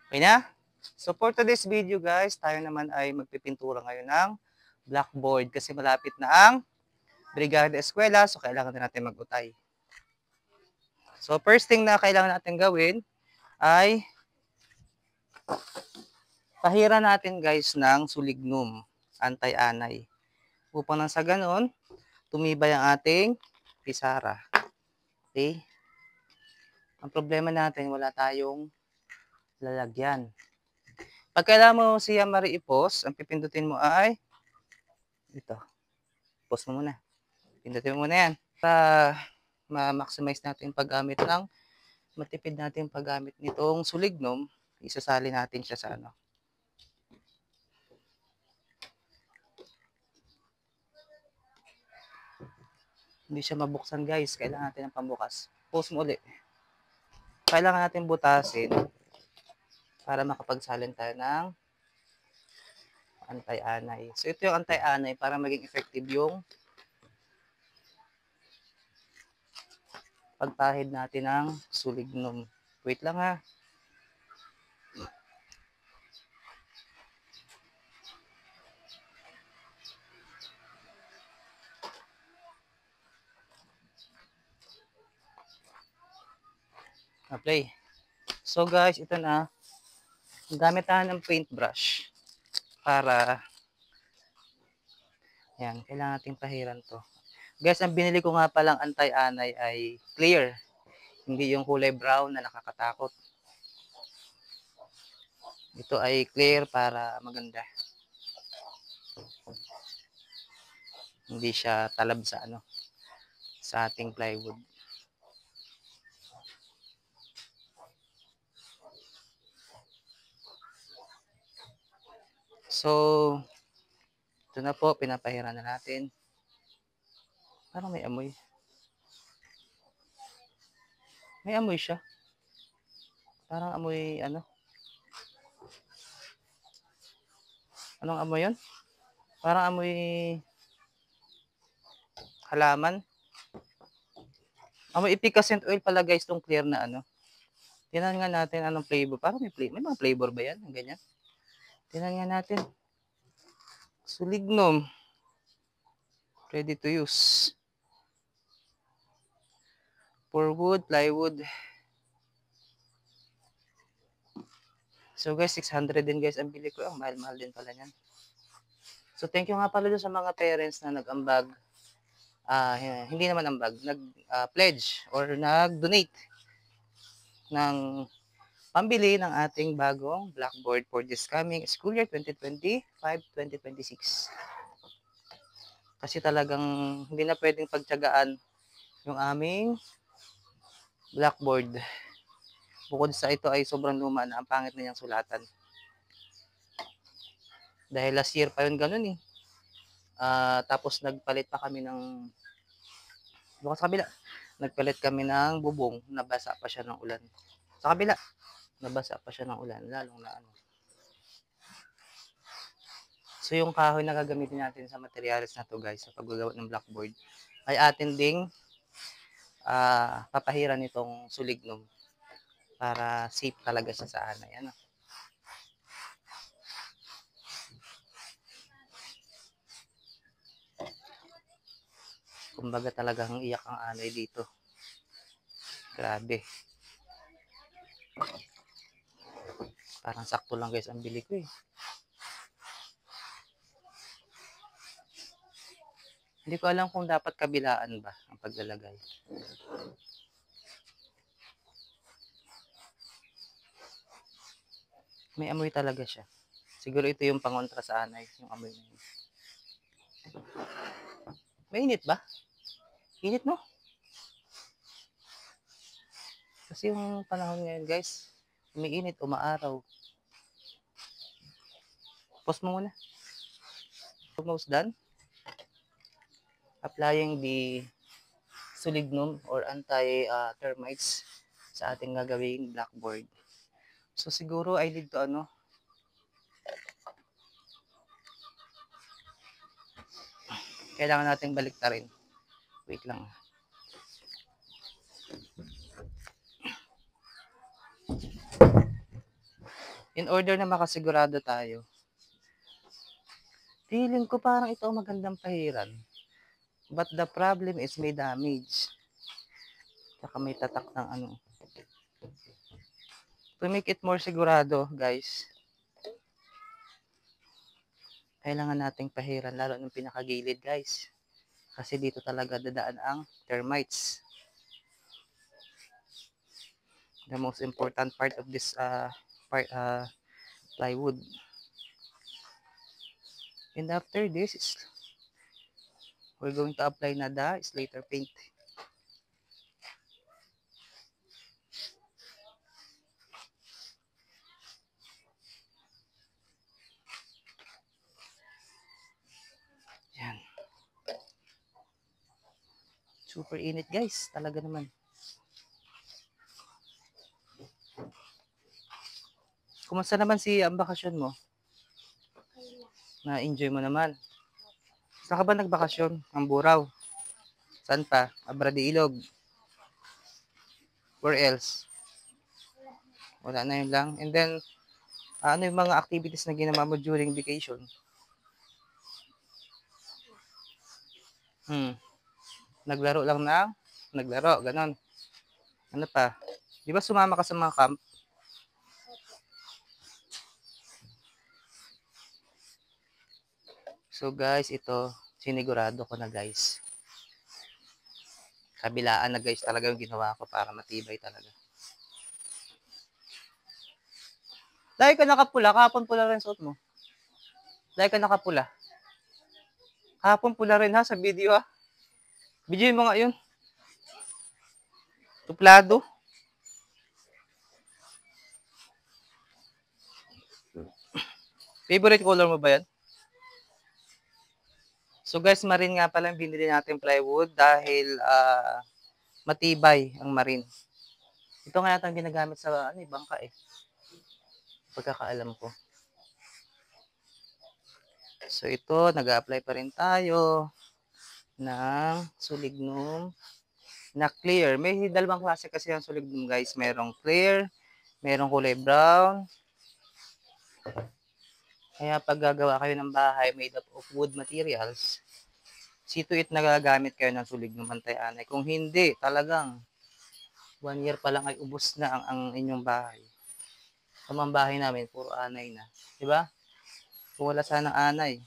Okay na? So for today's video guys, tayo naman ay magpipintura ngayon ng blackboard kasi malapit na ang Brigada Eskwela, so kailangan na natin mag-utay. So first thing na kailangan natin gawin ay pahira natin guys ng sulignum, anti-anay. Upang nang sa ganon, tumibay ang ating pisara. Okay? Ang problema natin, wala tayong lalagyan. Pag kailangan mo siya mariipos, ang pipindutin mo ay ito. Pause mo muna. Pindutin mo muna yan. Para ma-maximize natin yung paggamit ng, matipid natin yung paggamit nitong sulignum, isasali natin siya sa ano. Hindi siya mabuksan guys, kailangan natin ng pambukas. Pause mo ulit. Kailangan natin butasin para makapagsalin tayo ng anti-anay. So ito yung anti-anay para maging effective yung pagpahid natin ng sulignum. Wait lang ha. Apply. So guys, ito na. Gamit tayo ng paintbrush para yan, kailangan nating pahiran to. Guys, ang binili ko nga palang anti-anay ay clear. Hindi yung kulay brown na nakakatakot. Ito ay clear para maganda. Hindi siya talab sa ano, sa ating plywood. So, ito na po, pinapahiran na natin. Parang may amoy. May amoy siya. Parang amoy ano. Anong amoy yun? Parang amoy halaman. Amoy efficacent oil pala guys, tong clear na ano. Tingnan nga natin anong flavor. Parang may mga flavor ba yan? Ganyan. Tingnan nga natin. Sulignum. Ready to use. For wood, plywood. So guys, 600 din guys ang bili ko. Oh, mahal-mahal din pala yan. So thank you nga pala doon sa mga parents na nag-ambag. Hindi naman ambag. Nag-pledge or nag-donate ng pambili ng ating bagong blackboard for this coming school year 2025-2026. Kasi talagang hindi na pwedeng pagtiyagaan yung aming blackboard. Bukod sa ito ay sobrang luma na, ang pangit na niyang sulatan. Dahil last year pa yun ganun eh. Tapos nagpalit pa kami ng bukas sa kabila. Nagpalit kami ng bubong, nabasa pa siya ng ulan. Sa kabila, nabasa pa siya ng ulan, lalong na ano. So yung kahoy na gagamitin natin sa materials na to guys, sa paggagawa ng blackboard, ay atin ding papahiran nitong sulignum para safe talaga siya sa anay. Ano? Kumbaga talagang iyak ang anay dito. Grabe. Parang sakto lang guys ang bili ko eh. Hindi ko alam kung dapat kabilaan ba ang paglalagay. May amoy talaga siya. Siguro ito yung pangontra sa anay, yung amoy na yun. Mainit ba? Init mo? Kasi yung panahon ngayon guys, umiinit, umaaraw. Pause mo muna. Almost done. Applying the sulignum or anti-termites sa ating gagawing blackboard. So siguro I need to kailangan nating baliktarin. Wait lang. In order na makasigurado tayo. Feeling ko parang ito ang magandang pahiran. But the problem is may damage. Tsaka may tatak ng ano. To make it more sigurado, guys, kailangan nating pahiran lalo ng pinakagilid, guys. Kasi dito talaga dadaan ang termites. The most important part of this plywood. And after this is we're going to apply na the slater paint. Yan. Super init, guys. Talaga naman. Kumusta naman ang bakasyon mo? Na-enjoy mo naman? Saan ka ba nagbakasyon? Ang Burao? Saan pa? Abra de Ilog? Where else? Wala na yun lang. And then, ano yung mga activities na ginawa mo during vacation? Naglaro lang na? Naglaro, ganon. Ano pa? Di ba sumama ka sa mga camp? So guys, ito, sinigurado ko na guys. Kabilaan na guys talaga yung ginawa ko para matibay talaga. Dahil ka nakapula, kahapon pula rin suot mo. Dahil ka nakapula. Kahapon pula rin ha, sa video ha. Videoin mo nga yun. Tuplado. Favorite color mo ba yan? So guys, marine nga pala binili natin plywood dahil matibay ang marine. Ito nga yata ang ginagamit sa bangka eh. Pagkakaalam ko. So ito, nag-a-apply pa rin tayo ng sulignum na clear. May dalawang klase kasi ang sulignum guys. Merong clear, merong kulay brown. Kaya pag gagawa kayo ng bahay made up of wood materials, see to it nagagamit kayo ng sulignum antay-anay. Kung hindi, talagang 1 year pa lang ay ubos na ang inyong bahay. Ang bahay namin, puro anay na. Diba? Kung wala sanang anay.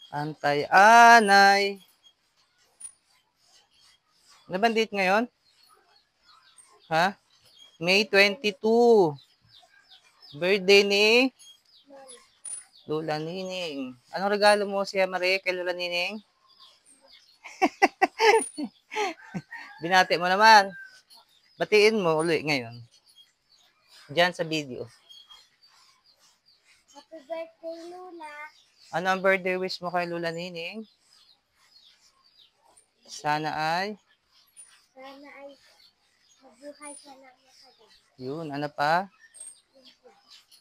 Antay-anay. Ano ba date ngayon? Ha? May 22. Birthday ni Lola Nining. Anong regalo mo siya, Marie, kay Lola Nining? Binati mo naman. Batiin mo uli ngayon. Diyan sa video. Happy birthday, Lola. Ano ang birthday wish mo kay Lola Nining? Sana ay mabuhay ka lang matagal. yun, ano pa?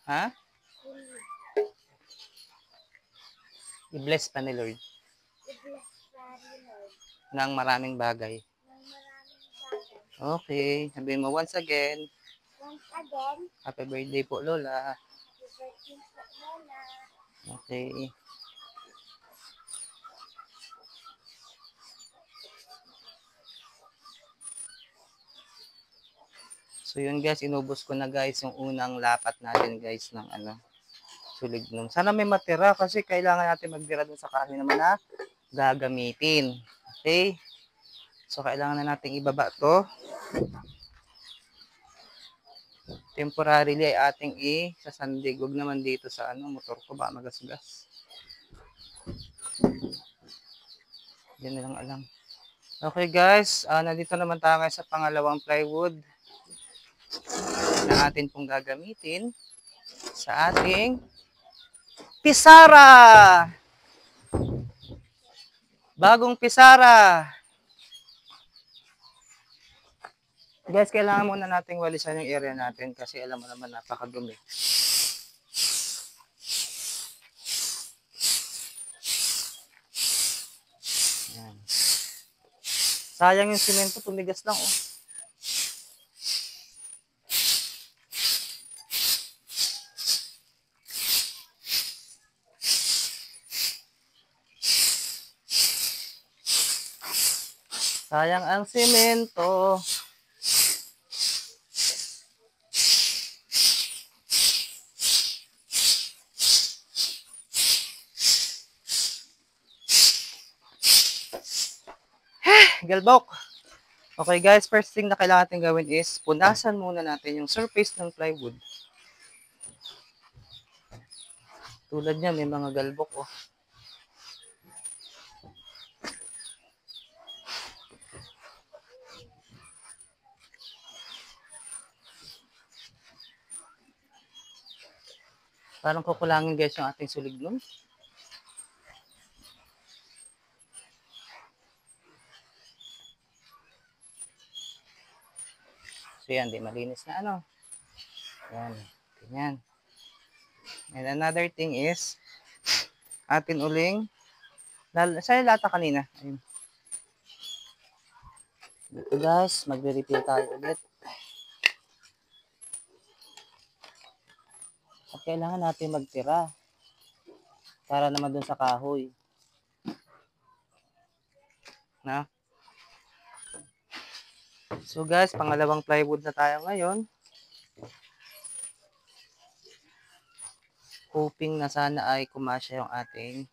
Ha? I-bless pa ni Lord. I-bless pa ni Lord. Ng maraming bagay. Okay, sabihin mo once again. Happy birthday po, Lola. Happy birthday po, Lola. Okay. So yun guys, inubos ko na guys yung unang lapat natin guys ng sulignum. Sana may matira kasi kailangan natin magtira dun sa kahoy naman na gagamitin. Okay? So kailangan na nating ibaba to. Temporarily ay ating isasandig. Huwag naman dito sa motor ko ba magasgas. Yan na lang alam. Okay guys, nandito naman tayo sa pangalawang plywood na atin pong gagamitin sa ating pisara. Bagong pisara. Guys, kailangan muna nating walisan yung area natin kasi alam mo naman napakadumi. Yan. Sayang yung simento, tumigas lang oh. Sayang ang simento. Galbok. Okay guys, first thing na kailangan natin gawin is punasan muna natin yung surface ng plywood. Tulad niya, may mga galbok oh. Parang kukulangin guys yung ating sulig nun. So yan, di malinis na ano. Yan, ganyan. And another thing is, atin uling, saan lata kanina? Ayun. Dito guys, magre-refill tayo ulit. At kailangan natin magtira. Para naman dun sa kahoy. Na? So guys, pangalawang plywood na tayo ngayon. Hoping na sana ay kumasya yung ating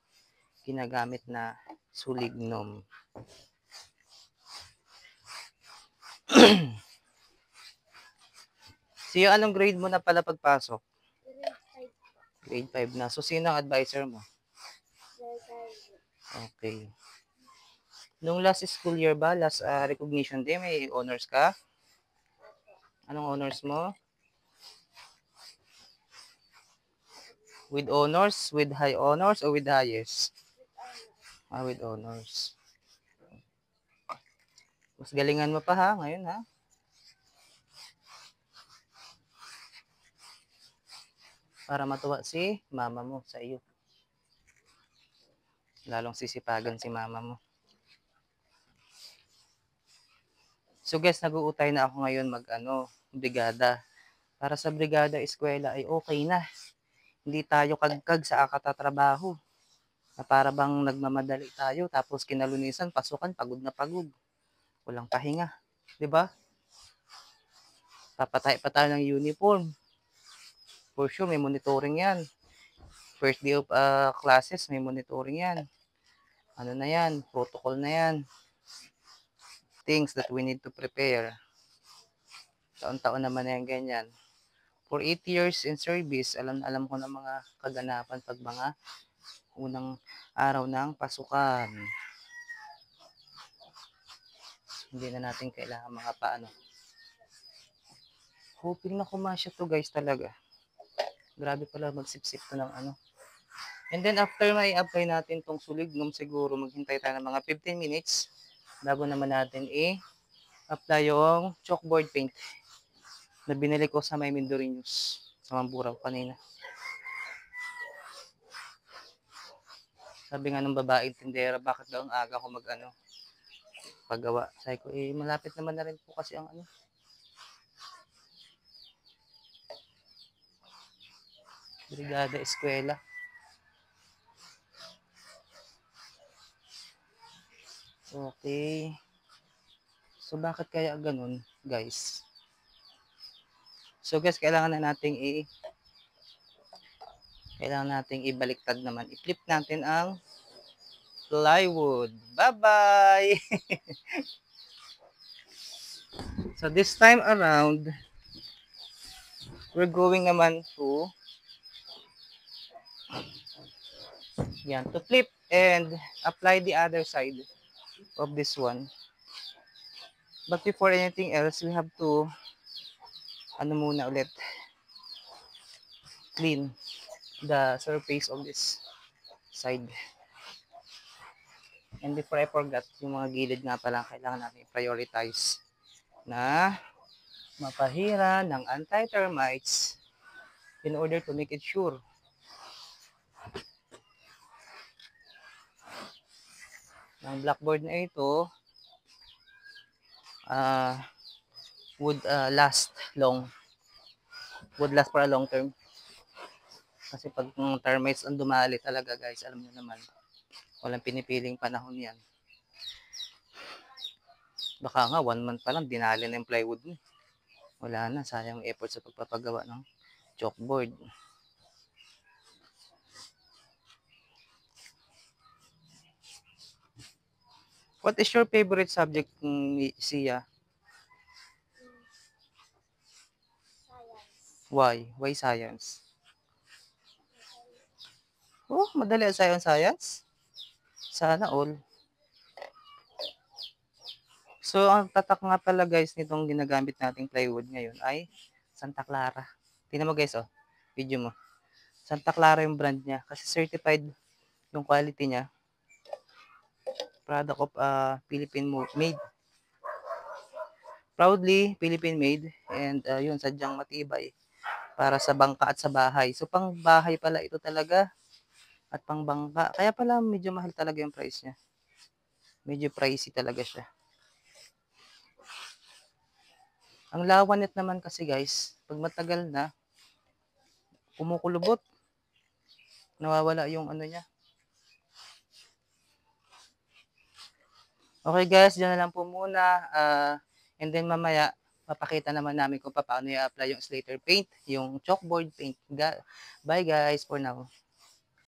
ginagamit na sulignum. Siya, anong grade mo na pala pagpasok? Grade 5 na. So, sino ang advisor mo? Okay. Nung last school year ba, last recognition day, may honors ka? Anong honors mo? With honors? With high honors or with highest? With honors. Mas galingan mo pa ha, ngayon ha? Para matuwa si mama mo sa iyo. Lalong sisipagan si mama mo. So guys, nag-uutay na ako ngayon brigada. Para sa brigada eskwela ay okay na. Hindi tayo kagkag sa akatatrabaho. Na para bang nagmamadali tayo tapos kinalunisan, pasukan, pagod na pagod. Walang pahinga, 'di ba? Papatay pa tayo ng uniform. For sure, may monitoring yan. First day of classes, may monitoring yan. Ano na yan? Protocol na yan. Things that we need to prepare. Taon-taon naman na yan ganyan. For 8 years in service, alam ko na mga kaganapan pag mga unang araw ng pasukan. Hindi na natin kailangan mga paano. Hoping na kumasya to guys talaga. Grabe pala magsipsip to ng ano. And then after may apply natin tong sulignum, siguro maghintay tayo ng mga 15 minutes bago naman natin apply yung chalkboard paint na binili ko sa may Mindorinos sa Mamburao kanina. Sabi nga ng babae tindera, bakit daw ang aga ko paggawa. Sabi ko, malapit naman na rin po kasi ang brigada eskwela. Okay. So, bakit kaya ganun, guys? So, guys, kailangan nating ibaliktad naman. I-flip natin ang plywood. Bye-bye! So, this time around, we're going naman to flip and apply the other side of this one. But before anything else, we have to muna ulit clean the surface of this side. And before I forgot, yung mga gilid nga pala kailangan natin prioritize na mapahira ng anti-termites in order to make it sure ng blackboard na ito would last long. Would last for a long term. Kasi pag termites ang dumali talaga guys, alam niyo naman, walang pinipiling panahon yan. Baka nga 1 month pa lang, dinali na yung plywood mo. Wala na, sayang effort sa pagpapagawa ng chalkboard. What is your favorite subject, Sia? Science. Why? Why science? Oh, madali ang science. Sana all. So, ang tatak nga pala guys nitong ginagamit nating plywood ngayon ay Santa Clara. Tingnan mo guys, oh. Video mo. Santa Clara yung brand niya kasi certified yung quality niya. Product of Philippine made. Proudly Philippine made, and yun, sadyang matibay para sa bangka at sa bahay. So pang bahay pala ito talaga at pang bangka. Kaya pala medyo mahal talaga yung price niya. Medyo pricey talaga siya. Ang lawanit naman kasi guys, pag matagal na, kumukulubot. Nawawala yung ano niya. Okay guys, dyan na lang po muna. And then mamaya, mapakita naman namin kung paano i-apply yung Slater paint, yung chalkboard paint. Bye guys for now.